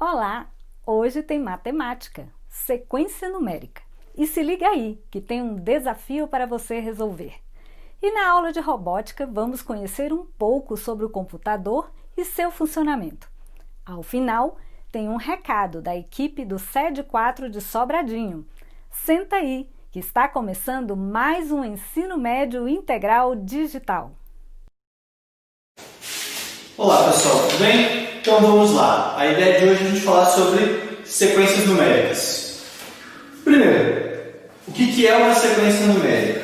Olá! Hoje tem matemática, sequência numérica. E se liga aí, que tem um desafio para você resolver. E na aula de robótica vamos conhecer um pouco sobre o computador e seu funcionamento. Ao final, tem um recado da equipe do SED 4 de Sobradinho. Senta aí, que está começando mais um ensino médio integral digital. Olá pessoal, tudo bem? Então vamos lá. A ideia de hoje é a gente falar sobre sequências numéricas. Primeiro, o que é uma sequência numérica?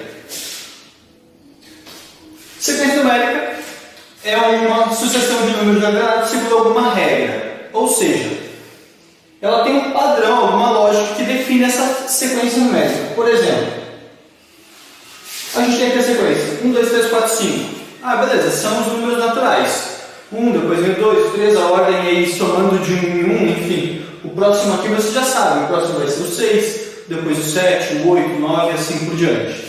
Sequência numérica é uma sucessão de números ordenados segundo alguma regra. Ou seja, ela tem um padrão, alguma lógica que define essa sequência numérica. Por exemplo, a gente tem aqui a sequência 1, 2, 3, 4, 5. Beleza, são os números naturais. 1, depois vem 2, 3, a ordem aí somando de 1 em 1, enfim. O próximo aqui você já sabe, o próximo vai ser o 6, depois o 7, o 8, 9 e assim por diante.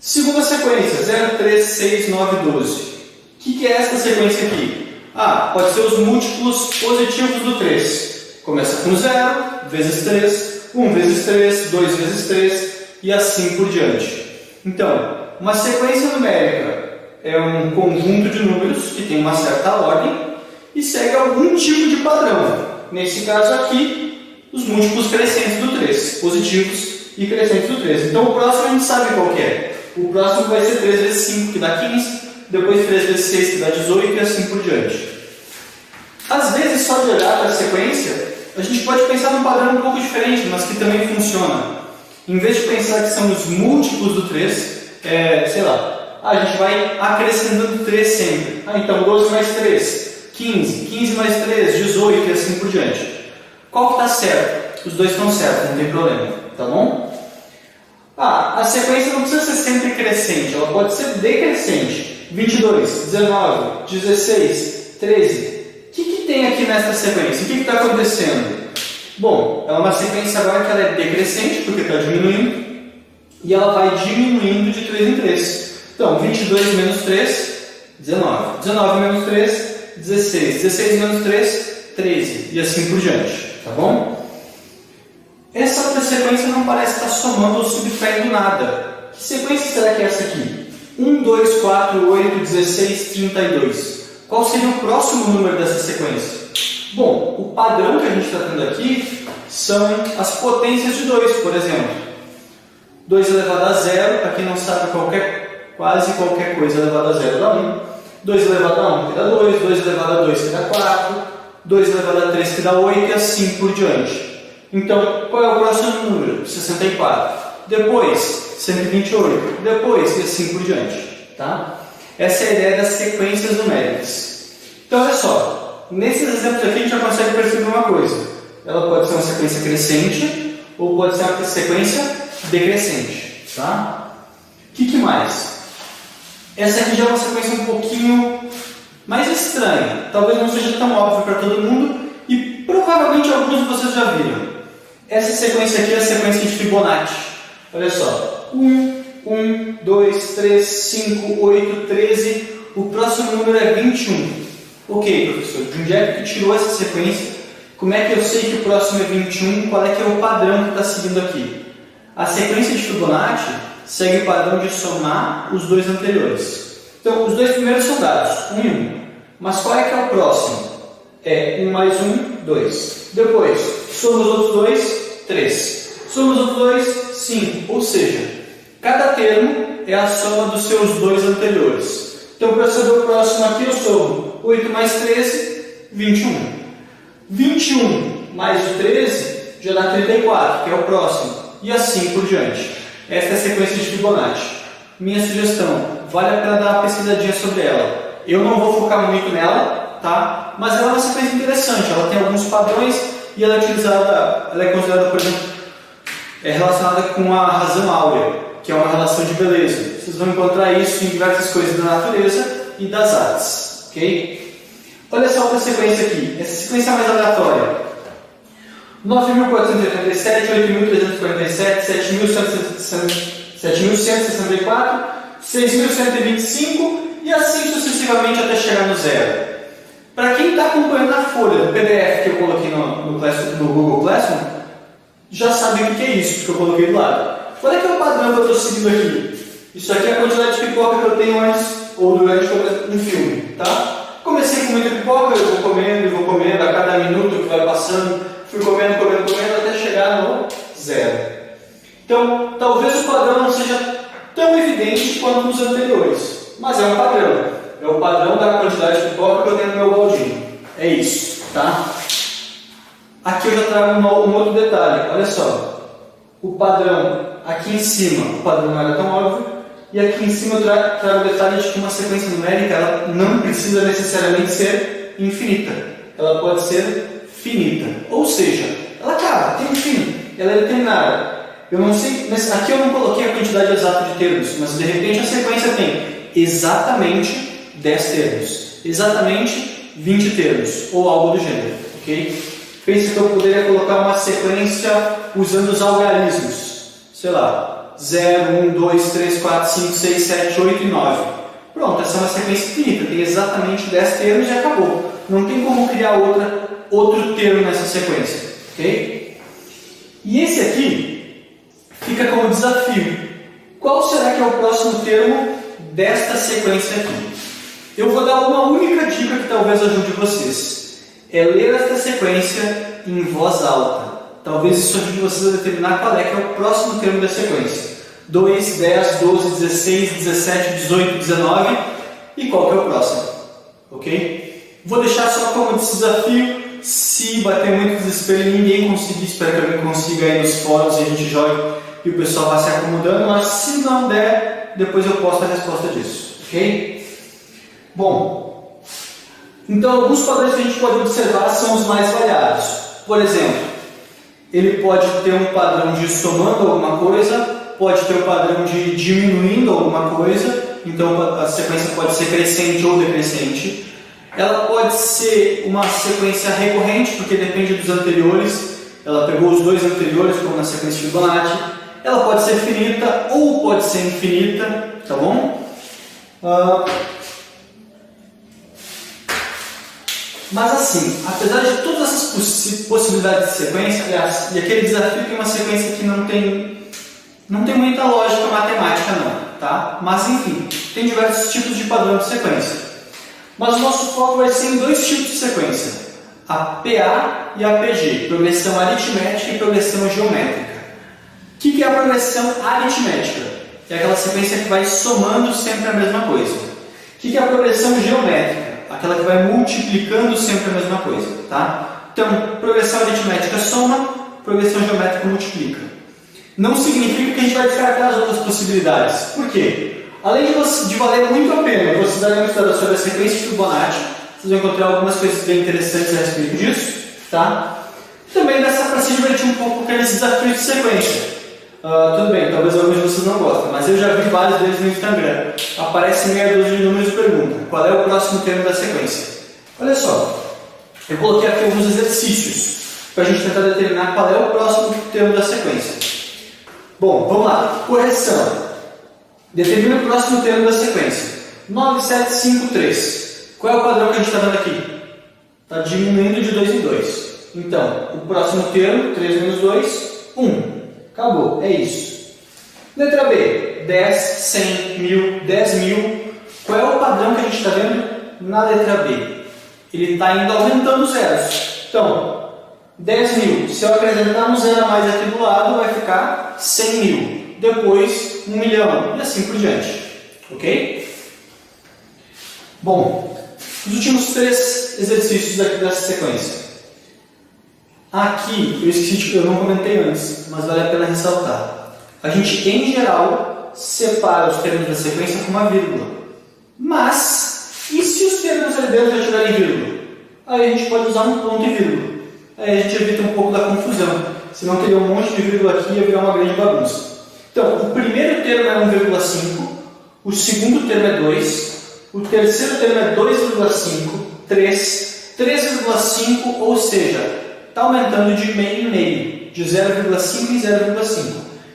Segunda sequência, 0, 3, 6, 9, 12. O que é essa sequência aqui? Pode ser os múltiplos positivos do 3. Começa com 0, vezes 3, 1 vezes 3, 2 vezes 3 e assim por diante. Então, uma sequência numérica é um conjunto de números que tem uma certa ordem e segue algum tipo de padrão. Nesse caso aqui, os múltiplos crescentes do 3, positivos e crescentes do 3. Então o próximo a gente sabe qual que é. O próximo vai ser 3 vezes 5, que dá 15, depois 3 vezes 6, que dá 18 e assim por diante. Às vezes, só de olhar para a sequência, a gente pode pensar num padrão um pouco diferente, mas que também funciona. Em vez de pensar que são os múltiplos do 3, a gente vai acrescentando 3 sempre. Então 12 mais 3, 15, 15 mais 3, 18 e assim por diante. Qual que está certo? Os dois estão certos, não tem problema, tá bom? A sequência não precisa ser sempre crescente, ela pode ser decrescente. 22, 19, 16, 13. O que tem aqui nessa sequência? O que está acontecendo? Bom, é uma sequência agora que ela é decrescente, porque está diminuindo, e ela vai diminuindo de 3 em 3. Então, 22 menos 3, 19. 19 menos 3, 16. 16 menos 3, 13. E assim por diante. Tá bom? Essa outra sequência não parece estar somando ou subtraindo nada. Que sequência será que é essa aqui? 1, 2, 4, 8, 16, 32. Qual seria o próximo número dessa sequência? Bom, o padrão que a gente está tendo aqui são as potências de 2, por exemplo. 2 elevado a 0, para quem não sabe, quase qualquer coisa elevado a 0 dá 1. 2 elevado a 1 que dá 2, 2 elevado a 2 que dá 4, 2 elevado a 3 que dá 8 e assim por diante. Então, qual é o próximo número? 64. Depois, 128. Depois, e assim por diante. Tá? Essa é a ideia das sequências numéricas. Então, olha só. Nesses exemplos aqui, a gente já consegue perceber uma coisa. Ela pode ser uma sequência crescente ou pode ser uma sequência decrescente. Tá? O que mais? Essa aqui já é uma sequência um pouquinho mais estranha. Talvez não seja tão óbvio para todo mundo e provavelmente alguns de vocês já viram. Essa sequência aqui é a sequência de Fibonacci. Olha só. 1, 1, 2, 3, 5, 8, 13. O próximo número é 21. Ok, professor, de onde é que tu tirou essa sequência? Como é que eu sei que o próximo é 21? Qual é que é o padrão que está seguindo aqui? A sequência de Fibonacci segue o padrão de somar os dois anteriores. Então, os dois primeiros são dados, 1 e 1. Mas qual é que é o próximo? É 1 mais 1, 2. Depois, soma os outros dois, 3. Soma os outros dois, 5. Ou seja, cada termo é a soma dos seus dois anteriores. Então, para saber o próximo aqui, eu somo 8 mais 13, 21. 21 mais o 13 já dá 34, que é o próximo. E assim por diante. Essa é a sequência de Fibonacci. Minha sugestão, vale a pena dar uma pesquisadinha sobre ela. Eu não vou focar muito nela, tá? Mas ela é uma sequência interessante. Ela tem alguns padrões e ela é considerada, por exemplo, relacionada com a razão áurea, que é uma relação de beleza. Vocês vão encontrar isso em diversas coisas da natureza e das artes, ok? Olha só outra sequência aqui. Essa sequência é mais aleatória. 9.487, 8.347, 7.164, 6.125 e assim sucessivamente até chegar no zero. Para quem está acompanhando na folha do PDF que eu coloquei no Google Classroom, já sabe o que é isso que eu coloquei do lado. Qual é que é o padrão que eu estou seguindo aqui? Isso aqui é a quantidade de pipoca que eu tenho antes ou durante um filme, tá? Comecei com muita pipoca, eu vou comendo, a cada minuto que vai passando, fui comendo, até chegar no 0. Então, talvez o padrão não seja tão evidente quanto nos anteriores, mas é um padrão. É o padrão da quantidade de pipoca que eu tenho no meu baldinho. É isso, tá? Aqui eu já trago um outro detalhe, olha só. O padrão aqui em cima, o padrão não era tão óbvio, e aqui em cima eu trago o detalhe de que uma sequência numérica ela não precisa necessariamente ser infinita. Ela pode ser finita. Ou seja, ela acaba, tem um fim, ela é determinada. Eu não sei, mas aqui eu não coloquei a quantidade exata de termos, mas de repente a sequência tem exatamente 10 termos, exatamente 20 termos, ou algo do gênero, ok? Pense que eu poderia colocar uma sequência usando os algarismos, sei lá, 0, 1, 2, 3, 4, 5, 6, 7, 8 e 9. Pronto, essa é uma sequência infinita, tem exatamente 10 termos e acabou. Não tem como criar outro termo nessa sequência, ok? E esse aqui fica como desafio. Qual será que é o próximo termo desta sequência aqui? Eu vou dar uma única dica que talvez ajude vocês. É ler esta sequência em voz alta. Talvez isso ajude vocês a determinar qual é que é o próximo termo da sequência. 2, 10, 12, 16, 17, 18, 19 e qual que é o próximo. Ok? Vou deixar só como desafio. Se bater muito desespero e ninguém conseguir, espero que alguém consiga aí nos fóruns e a gente jogue e o pessoal vai se acomodando, mas se não der, depois eu posto a resposta disso. Ok? Bom, então alguns padrões que a gente pode observar são os mais variados. Por exemplo, ele pode ter um padrão de somando alguma coisa, pode ter um padrão de diminuindo alguma coisa, então a sequência pode ser crescente ou decrescente. Ela pode ser uma sequência recorrente, porque depende dos anteriores, ela pegou os dois anteriores, como na sequência de Fibonacci. Ela pode ser finita ou pode ser infinita, tá bom? Mas assim, apesar de todas essas possibilidades de sequência, e aquele desafio que é uma sequência que não tem muita lógica matemática não, tá? Mas enfim, tem diversos tipos de padrão de sequência. Mas o nosso foco vai ser em dois tipos de sequência, a PA e a PG, progressão aritmética e progressão geométrica. O que é a progressão aritmética? É aquela sequência que vai somando sempre a mesma coisa. O que é a progressão geométrica? Aquela que vai multiplicando sempre a mesma coisa, tá? Então, progressão aritmética soma, progressão geométrica multiplica. Não significa que a gente vai descartar as outras possibilidades. Por quê? Além de valer muito a pena vocês darem uma estudada sobre a sequência de Fibonacci, vocês vão encontrar algumas coisas bem interessantes a respeito disso, tá? Também dá para se divertir um pouco com aqueles desafios de sequência. Tudo bem, talvez alguns de vocês não gostem, mas eu já vi vários deles no Instagram. Aparece meia dúzia de números e pergunta: qual é o próximo termo da sequência? Olha só, eu coloquei aqui alguns exercícios para a gente tentar determinar qual é o próximo termo da sequência. Bom, vamos lá. Correção. Determina o próximo termo da sequência. 9, 7, 5, 3. Qual é o padrão que a gente está dando aqui? Está diminuindo de 2 em 2. Então, o próximo termo, 3 menos 2, 1. Acabou, é isso. Letra B, 10, 100, 1000, 10 mil. Qual é o padrão que a gente está vendo na letra B? Ele está indo aumentando os zeros. Então, 10 mil. Se eu acrescentar um zero a mais aqui do lado, vai ficar 100 mil. Depois, 1 milhão. E assim por diante. Ok? Bom, os últimos 3 exercícios daqui dessa sequência. Aqui, eu esqueci, eu não comentei antes, mas vale a pena ressaltar. A gente, em geral, separa os termos da sequência com uma vírgula. Mas, e se os termos ali dentro já tiverem vírgula? Aí a gente pode usar um ponto e vírgula. Aí a gente evita um pouco da confusão. Senão teria um monte de vírgula aqui e ia virar uma grande bagunça. Então, o primeiro termo é 1,5, o segundo termo é 2, o terceiro termo é 2,5, 3, 3,5, ou seja, está aumentando de meio em meio, de 0,5 em 0,5.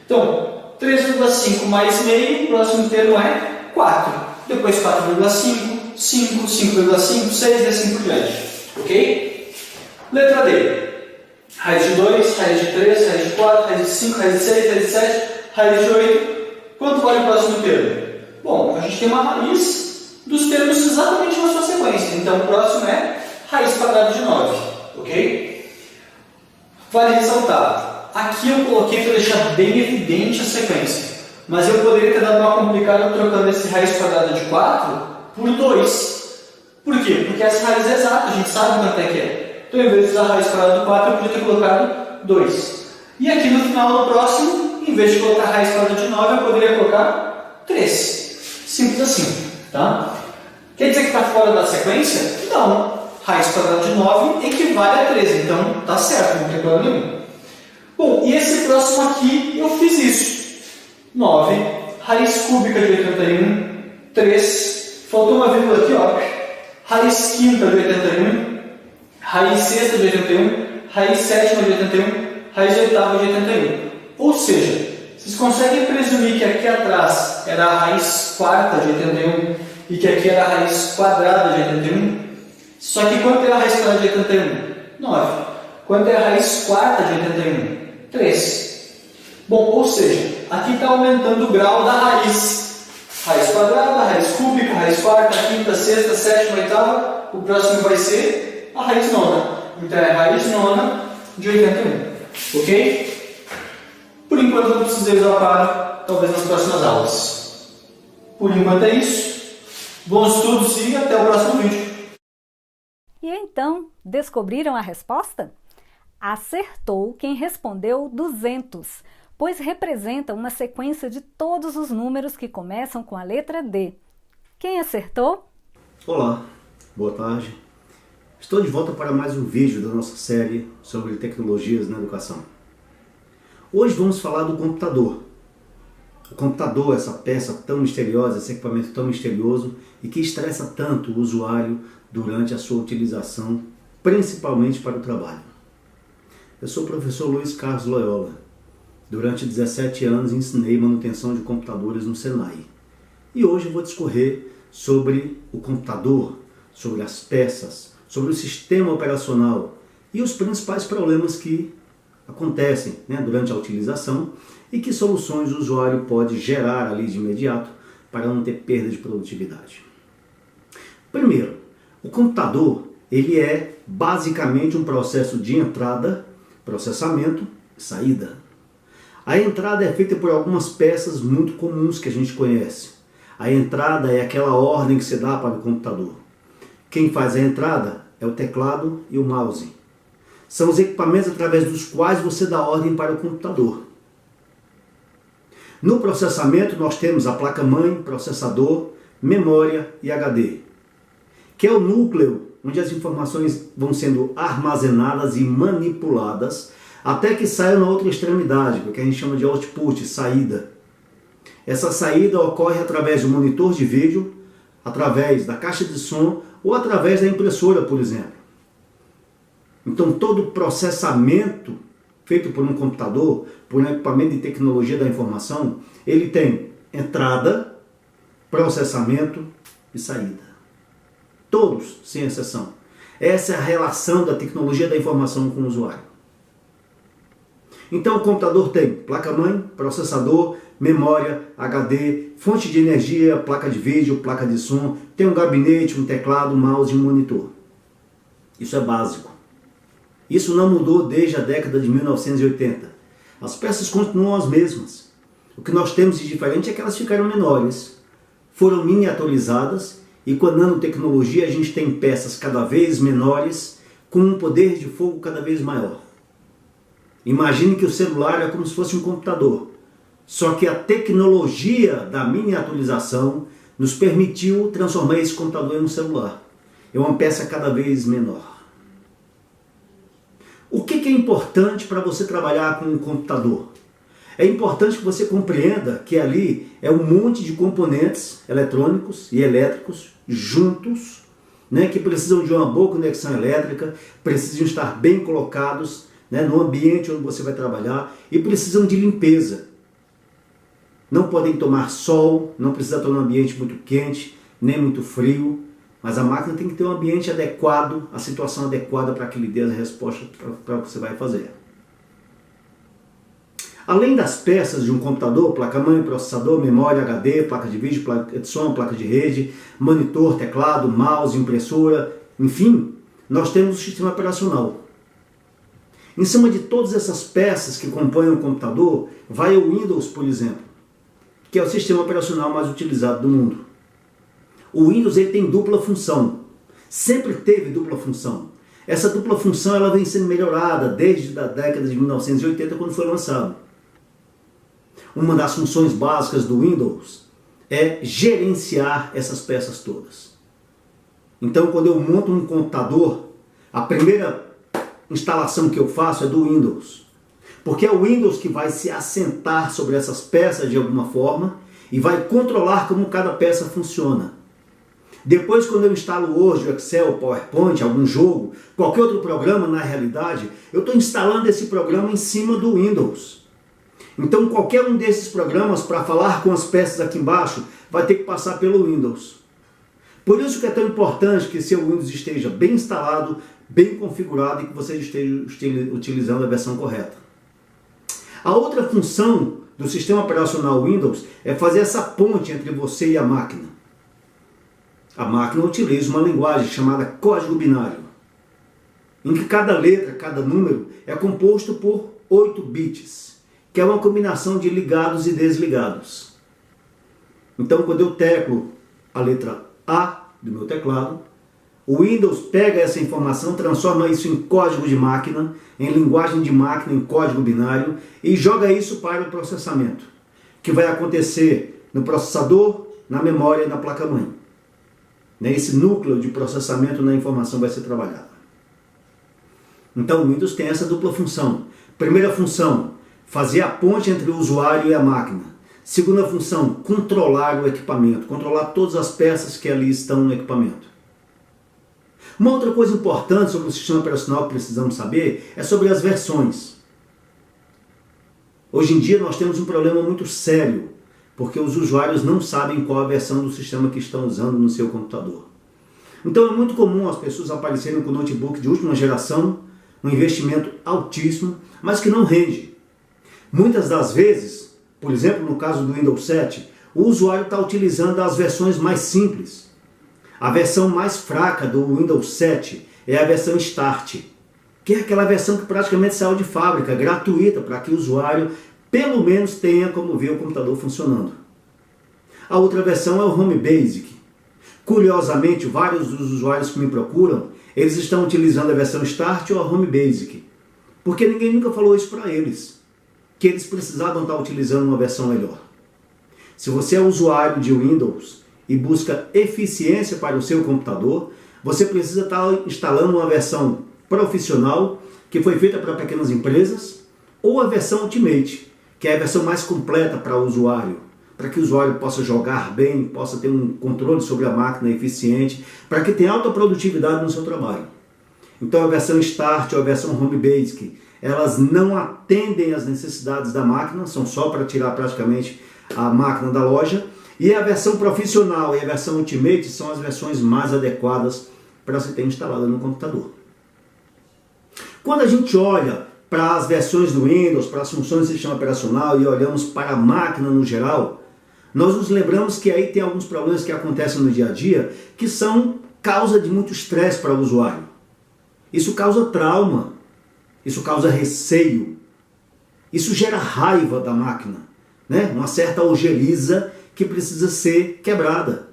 Então, 3,5 mais meio, o próximo termo é 4. Depois 4,5, 5, 5,5, 6 e assim por diante. Ok? Letra D. Raiz de 2, raiz de 3, raiz de 4, raiz de 5, raiz de 6, raiz de 7, raiz de 8. Quanto vale o próximo termo? Bom, a gente tem uma raiz dos termos exatamente na sua sequência. Então, o próximo é raiz quadrada de 9. Ok? Vale ressaltar. Aqui eu coloquei para deixar bem evidente a sequência. Mas eu poderia ter dado uma complicada trocando esse raiz quadrada de 4 por 2. Por quê? Porque essa raiz é exata, a gente sabe quanto é que é. Então, em vez de usar a raiz quadrada de 4, eu podia ter colocado 2. E aqui no final do próximo, em vez de colocar a raiz quadrada de 9, eu poderia colocar 3. Simples assim. Tá? Quer dizer que está fora da sequência? Não. Raiz quadrada de 9 equivale a 13. Então, está certo, não tem problema nenhum. Bom, e esse próximo aqui, eu fiz isso. 9, raiz cúbica de 81, 3, faltou uma vírgula aqui, ó. Raiz quinta de 81, raiz sexta de 81, raiz sétima de 81, raiz oitava de 81. Ou seja, vocês conseguem presumir que aqui atrás era a raiz quarta de 81 e que aqui era a raiz quadrada de 81? Só que quanto é a raiz quadrada de 81? 9. Quanto é a raiz quarta de 81? 3. Bom, ou seja, aqui está aumentando o grau da raiz. Raiz quadrada, raiz cúbica, raiz quarta, quinta, sexta, sétima, oitava. O próximo vai ser a raiz nona. Então é a raiz nona de 81. Ok? Por enquanto não precisei usar para, talvez nas próximas aulas. Por enquanto é isso. Bons estudos e até o próximo vídeo. E então, descobriram a resposta? Acertou quem respondeu 200, pois representa uma sequência de todos os números que começam com a letra D. Quem acertou? Olá, boa tarde. Estou de volta para mais um vídeo da nossa série sobre tecnologias na educação. Hoje vamos falar do computador. O computador, essa peça tão misteriosa, esse equipamento tão misterioso e que estressa tanto o usuário durante a sua utilização, principalmente para o trabalho. Eu sou o professor Luiz Carlos Loyola. Durante 17 anos ensinei manutenção de computadores no Senai. E hoje eu vou discorrer sobre o computador, sobre as peças, sobre o sistema operacional e os principais problemas que acontecem, durante a utilização e que soluções o usuário pode gerar ali de imediato para não ter perda de produtividade. Primeiro, o computador ele é basicamente um processo de entrada, processamento e saída. A entrada é feita por algumas peças muito comuns que a gente conhece. A entrada é aquela ordem que você dá para o computador. Quem faz a entrada é o teclado e o mouse. São os equipamentos através dos quais você dá ordem para o computador. No processamento nós temos a placa-mãe, processador, memória e HD, que é o núcleo onde as informações vão sendo armazenadas e manipuladas até que saiam na outra extremidade, que a gente chama de output, saída. Essa saída ocorre através do monitor de vídeo, através da caixa de som ou através da impressora, por exemplo. Então todo o processamento feito por um computador, por um equipamento de tecnologia da informação, ele tem entrada, processamento e saída. Todos, sem exceção. Essa é a relação da tecnologia da informação com o usuário. Então o computador tem placa-mãe, processador, memória, HD, fonte de energia, placa de vídeo, placa de som, tem um gabinete, um teclado, um mouse e um monitor. Isso é básico. Isso não mudou desde a década de 1980. As peças continuam as mesmas. O que nós temos de diferente é que elas ficaram menores, foram miniaturizadas e com a nanotecnologia a gente tem peças cada vez menores com um poder de fogo cada vez maior. Imagine que o celular é como se fosse um computador, só que a tecnologia da miniaturização nos permitiu transformar esse computador em um celular. É uma peça cada vez menor. O que é importante para você trabalhar com um computador? É importante que você compreenda que ali é um monte de componentes eletrônicos e elétricos juntos, que precisam de uma boa conexão elétrica, precisam estar bem colocados no ambiente onde você vai trabalhar e precisam de limpeza. Não podem tomar sol, não precisa estar num ambiente muito quente, nem muito frio. mas a máquina tem que ter um ambiente adequado, a situação adequada para que lhe dê a resposta para o que você vai fazer. Além das peças de um computador, placa-mãe, processador, memória, HD, placa de vídeo, placa de som, placa de rede, monitor, teclado, mouse, impressora, enfim, nós temos o sistema operacional. Em cima de todas essas peças que compõem o computador, vai o Windows, por exemplo, que é o sistema operacional mais utilizado do mundo. O Windows ele tem dupla função, sempre teve dupla função. Essa dupla função ela vem sendo melhorada desde a década de 1980, quando foi lançado. Uma das funções básicas do Windows é gerenciar essas peças todas. Então, quando eu monto um computador, a primeira instalação que eu faço é do Windows. Porque é o Windows que vai se assentar sobre essas peças de alguma forma e vai controlar como cada peça funciona. Depois, quando eu instalo o Word, o Excel, o PowerPoint, algum jogo, qualquer outro programa, na realidade, eu estou instalando esse programa em cima do Windows. Então, qualquer um desses programas, para falar com as peças aqui embaixo, vai ter que passar pelo Windows. Por isso que é tão importante que seu Windows esteja bem instalado, bem configurado e que você esteja utilizando a versão correta. A outra função do sistema operacional Windows é fazer essa ponte entre você e a máquina. A máquina utiliza uma linguagem chamada código binário, em que cada letra, cada número é composto por 8 bits, que é uma combinação de ligados e desligados. Então, quando eu teclo a letra A do meu teclado, o Windows pega essa informação, transforma isso em código de máquina, em linguagem de máquina, em código binário, e joga isso para o processamento, que vai acontecer no processador, na memória e na placa-mãe. Esse núcleo de processamento na informação vai ser trabalhado. Então o Windows tem essa dupla função. Primeira função, fazer a ponte entre o usuário e a máquina. Segunda função, controlar o equipamento, controlar todas as peças que ali estão no equipamento. Uma outra coisa importante sobre o sistema operacional que precisamos saber é sobre as versões. Hoje em dia nós temos um problema muito sério, porque os usuários não sabem qual a versão do sistema que estão usando no seu computador. Então é muito comum as pessoas aparecerem com notebook de última geração, um investimento altíssimo, mas que não rende. Muitas das vezes, por exemplo, no caso do Windows 7, o usuário está utilizando as versões mais simples. A versão mais fraca do Windows 7 é a versão Start, que é aquela versão que praticamente saiu de fábrica, gratuita, para que o usuário pelo menos tenha como ver o computador funcionando. A outra versão é o Home Basic. Curiosamente, vários dos usuários que me procuram, eles estão utilizando a versão Start ou a Home Basic, porque ninguém nunca falou isso para eles, que eles precisavam estar utilizando uma versão melhor. Se você é usuário de Windows e busca eficiência para o seu computador, você precisa estar instalando uma versão profissional, que foi feita para pequenas empresas, ou a versão Ultimate, que é a versão mais completa para o usuário, para que o usuário possa jogar bem, possa ter um controle sobre a máquina eficiente, para que tenha alta produtividade no seu trabalho. Então a versão Start ou a versão Home Basic, elas não atendem às necessidades da máquina, são só para tirar praticamente a máquina da loja, e a versão profissional e a versão Ultimate são as versões mais adequadas para se ter instalada no computador. Quando a gente olha para as versões do Windows, para as funções do sistema operacional e olhamos para a máquina no geral, nós nos lembramos que aí tem alguns problemas que acontecem no dia a dia que são causa de muito estresse para o usuário. Isso causa trauma, isso causa receio, isso gera raiva da máquina, né? Uma certa ojeriza que precisa ser quebrada.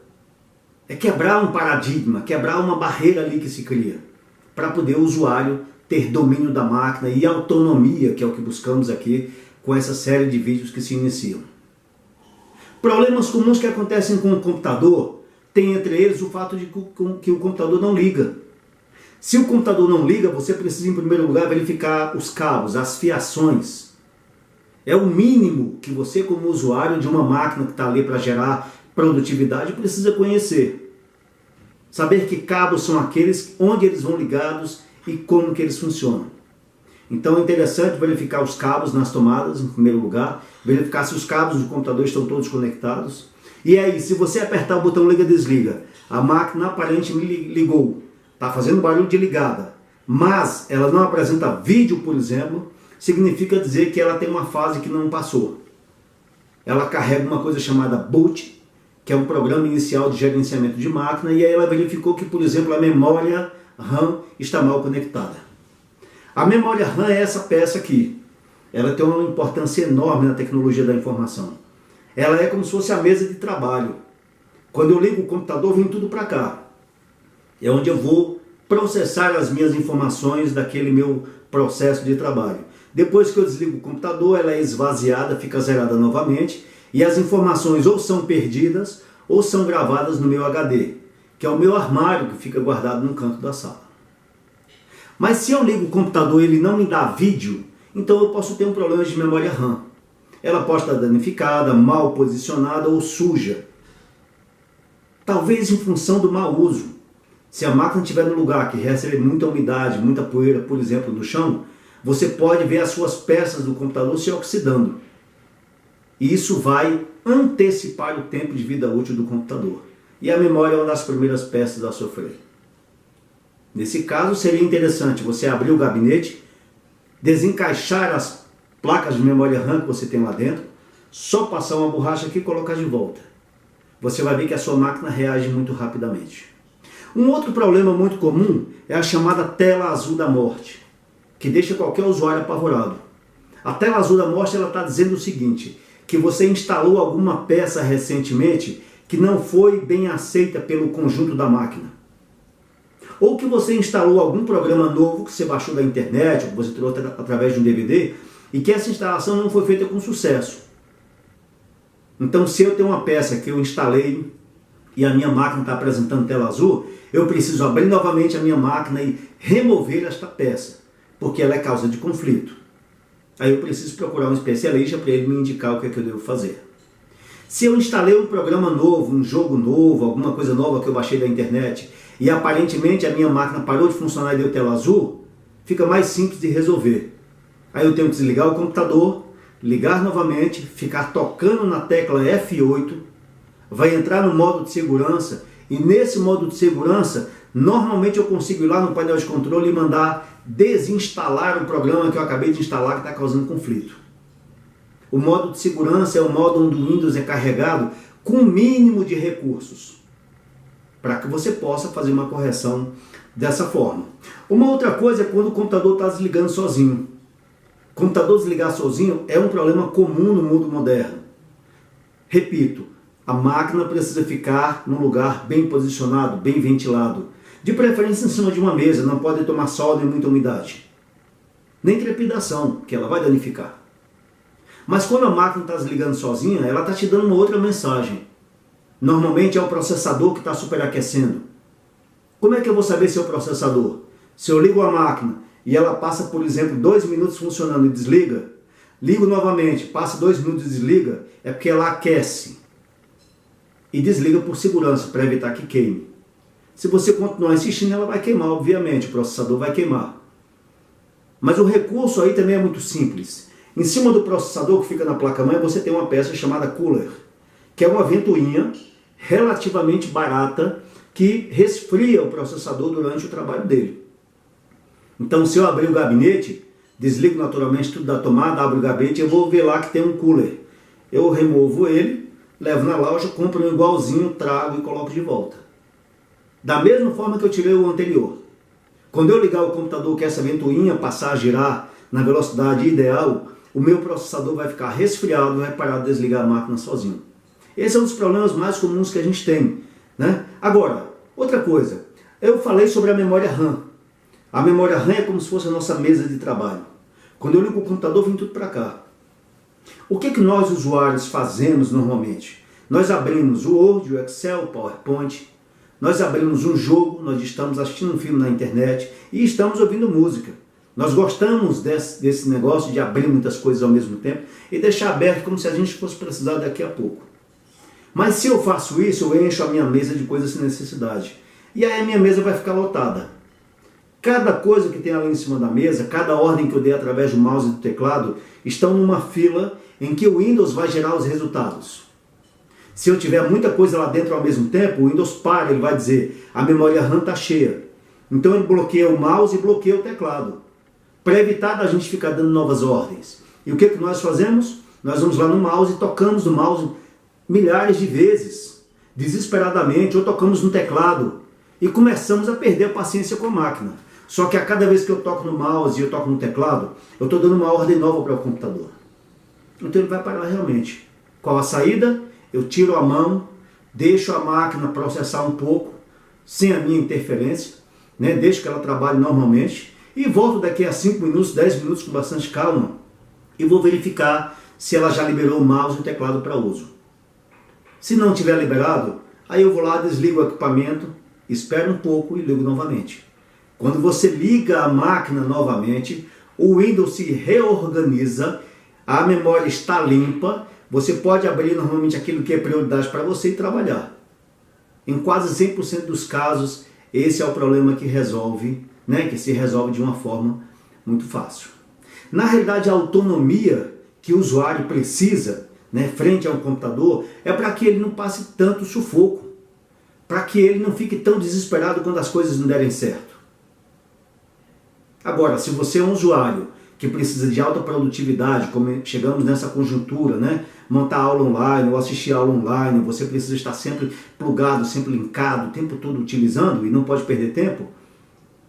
É quebrar um paradigma, quebrar uma barreira ali que se cria, para poder o usuário ter domínio da máquina e autonomia, que é o que buscamos aqui com essa série de vídeos que se iniciam. Problemas comuns que acontecem com o computador, tem entre eles o fato de que o computador não liga. Se o computador não liga, você precisa em primeiro lugar verificar os cabos, as fiações. É o mínimo que você, como usuário de uma máquina que está ali para gerar produtividade, precisa conhecer. Saber que cabos são aqueles, onde eles vão ligados e como que eles funcionam. Então é interessante verificar os cabos nas tomadas, em primeiro lugar, verificar se os cabos do computador estão todos conectados. E aí, se você apertar o botão liga-desliga, a máquina aparentemente ligou, está fazendo barulho de ligada, mas ela não apresenta vídeo, por exemplo, significa dizer que ela tem uma fase que não passou. Ela carrega uma coisa chamada boot, que é um programa inicial de gerenciamento de máquina, e aí ela verificou que, por exemplo, a memória RAM está mal conectada. A memória RAM é essa peça aqui. Ela tem uma importância enorme na tecnologia da informação. Ela é como se fosse a mesa de trabalho. Quando eu ligo o computador, vem tudo para cá. É onde eu vou processar as minhas informações daquele meu processo de trabalho. Depois que eu desligo o computador, ela é esvaziada, fica zerada novamente, e as informações ou são perdidas ou são gravadas no meu HD, que é o meu armário que fica guardado no canto da sala. Mas se eu ligo o computador e ele não me dá vídeo, então eu posso ter um problema de memória RAM. Ela pode estar danificada, mal posicionada ou suja. Talvez em função do mau uso. Se a máquina estiver num lugar que recebe muita umidade, muita poeira, por exemplo, no chão, você pode ver as suas peças do computador se oxidando. E isso vai antecipar o tempo de vida útil do computador. E a memória é uma das primeiras peças a sofrer. Nesse caso, seria interessante você abrir o gabinete, desencaixar as placas de memória RAM que você tem lá dentro, só passar uma borracha aqui e colocar de volta. Você vai ver que a sua máquina reage muito rapidamente. Um outro problema muito comum é a chamada tela azul da morte, que deixa qualquer usuário apavorado. A tela azul da morte está dizendo o seguinte, que você instalou alguma peça recentemente que não foi bem aceita pelo conjunto da máquina. Ou que você instalou algum programa novo que você baixou da internet, ou que você trouxe através de um DVD, e que essa instalação não foi feita com sucesso. Então, se eu tenho uma peça que eu instalei e a minha máquina está apresentando tela azul, eu preciso abrir novamente a minha máquina e remover esta peça, porque ela é causa de conflito. Aí eu preciso procurar um especialista para ele me indicar o que é que eu devo fazer. Se eu instalei um programa novo, um jogo novo, alguma coisa nova que eu baixei da internet, e aparentemente a minha máquina parou de funcionar e deu tela azul, fica mais simples de resolver. Aí eu tenho que desligar o computador, ligar novamente, ficar tocando na tecla F8, vai entrar no modo de segurança, e nesse modo de segurança, normalmente eu consigo ir lá no painel de controle e mandar desinstalar o programa que eu acabei de instalar que está causando conflito. O modo de segurança é o modo onde o Windows é carregado com o mínimo de recursos, para que você possa fazer uma correção dessa forma. Uma outra coisa é quando o computador está desligando sozinho. O computador desligar sozinho é um problema comum no mundo moderno. Repito, a máquina precisa ficar num lugar bem posicionado, bem ventilado. De preferência em cima de uma mesa, não pode tomar sol nem muita umidade. Nem trepidação, que ela vai danificar. Mas quando a máquina está desligando sozinha, ela está te dando uma outra mensagem. Normalmente é o processador que está superaquecendo. Como é que eu vou saber se é o processador? Se eu ligo a máquina e ela passa, por exemplo, 2 minutos funcionando e desliga, ligo novamente, passa 2 minutos e desliga, é porque ela aquece. E desliga por segurança, para evitar que queime. Se você continuar insistindo, ela vai queimar, obviamente, o processador vai queimar. Mas o recurso aí também é muito simples. Em cima do processador que fica na placa-mãe, você tem uma peça chamada cooler, que é uma ventoinha relativamente barata que resfria o processador durante o trabalho dele. Então, se eu abrir o gabinete, desligo naturalmente tudo da tomada, abro o gabinete, eu vou ver lá que tem um cooler. Eu removo ele, levo na loja, compro um igualzinho, trago e coloco de volta. Da mesma forma que eu tirei o anterior. Quando eu ligar o computador que essa ventoinha passar a girar na velocidade ideal, o meu processador vai ficar resfriado e vai parar de desligar a máquina sozinho. Esse é um dos problemas mais comuns que a gente tem, né? Agora, outra coisa. Eu falei sobre a memória RAM. A memória RAM é como se fosse a nossa mesa de trabalho. Quando eu ligo o computador, vem tudo para cá. O que nós, usuários, fazemos normalmente? Nós abrimos o Word, o Excel, o PowerPoint, nós abrimos um jogo, nós estamos assistindo um filme na internet e estamos ouvindo música. Nós gostamos desse negócio de abrir muitas coisas ao mesmo tempo e deixar aberto como se a gente fosse precisar daqui a pouco. Mas se eu faço isso, eu encho a minha mesa de coisas sem necessidade. E aí a minha mesa vai ficar lotada. Cada coisa que tem ali em cima da mesa, cada ordem que eu dei através do mouse e do teclado, estão numa fila em que o Windows vai gerar os resultados. Se eu tiver muita coisa lá dentro ao mesmo tempo, o Windows para, ele vai dizer, a memória RAM está cheia. Então ele bloqueia o mouse e bloqueia o teclado, para evitar da gente ficar dando novas ordens. E o que nós fazemos? Nós vamos lá no mouse e tocamos no mouse milhares de vezes, desesperadamente, ou tocamos no teclado, e começamos a perder a paciência com a máquina. Só que a cada vez que eu toco no mouse e eu toco no teclado, eu estou dando uma ordem nova para o computador. Então ele vai parar realmente. Qual a saída? Eu tiro a mão, deixo a máquina processar um pouco, sem a minha interferência, né? Deixo que ela trabalhe normalmente, e volto daqui a 5 minutos, 10 minutos com bastante calma, e vou verificar se ela já liberou o mouse e o teclado para uso. Se não tiver liberado, aí eu vou lá, desligo o equipamento, espero um pouco e ligo novamente. Quando você liga a máquina novamente, o Windows se reorganiza, a memória está limpa, você pode abrir normalmente aquilo que é prioridade para você e trabalhar. Em quase 100% dos casos, esse é o problema que resolve, né, que se resolve de uma forma muito fácil. Na realidade, a autonomia que o usuário precisa, né, frente a um computador, é para que ele não passe tanto sufoco, para que ele não fique tão desesperado quando as coisas não derem certo. Agora, se você é um usuário que precisa de alta produtividade, como chegamos nessa conjuntura, né, montar aula online ou assistir aula online, você precisa estar sempre plugado, sempre linkado, o tempo todo utilizando e não pode perder tempo,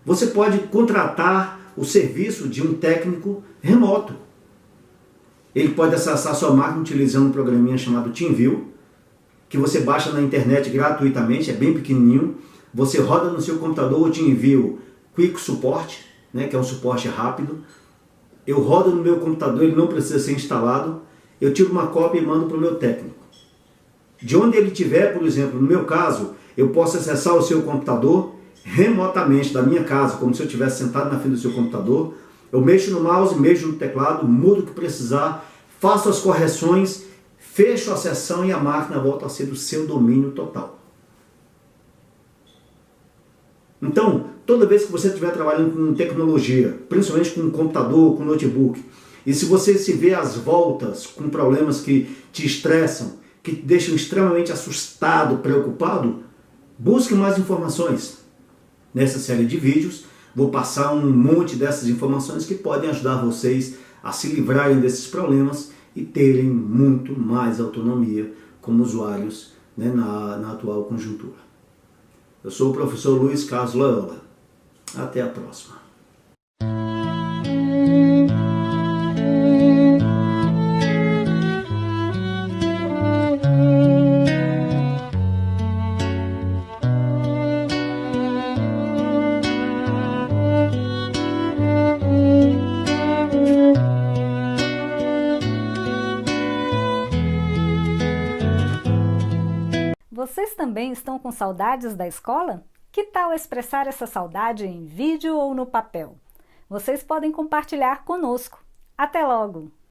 você pode contratar o serviço de um técnico remoto. Ele pode acessar sua máquina utilizando um programinha chamado TeamViewer, que você baixa na internet gratuitamente, é bem pequenininho. Você roda no seu computador o TeamViewer Quick Support, né, que é um suporte rápido. Eu rodo no meu computador, ele não precisa ser instalado. Eu tiro uma cópia e mando para o meu técnico. De onde ele estiver, por exemplo, no meu caso, eu posso acessar o seu computador remotamente da minha casa, como se eu estivesse sentado na frente do seu computador. Eu mexo no mouse, mexo no teclado, mudo o que precisar, faço as correções, fecho a sessão e a máquina volta a ser do seu domínio total. Então, toda vez que você estiver trabalhando com tecnologia, principalmente com computador, com notebook, e se você se vê às voltas com problemas que te estressam, que te deixam extremamente assustado, preocupado, busque mais informações. Nessa série de vídeos, vou passar um monte dessas informações que podem ajudar vocês a se livrarem desses problemas e terem muito mais autonomia como usuários, né, na atual conjuntura. Eu sou o professor Luiz Carlos Loyola. Até a próxima. Vocês também estão com saudades da escola? Que tal expressar essa saudade em vídeo ou no papel? Vocês podem compartilhar conosco. Até logo!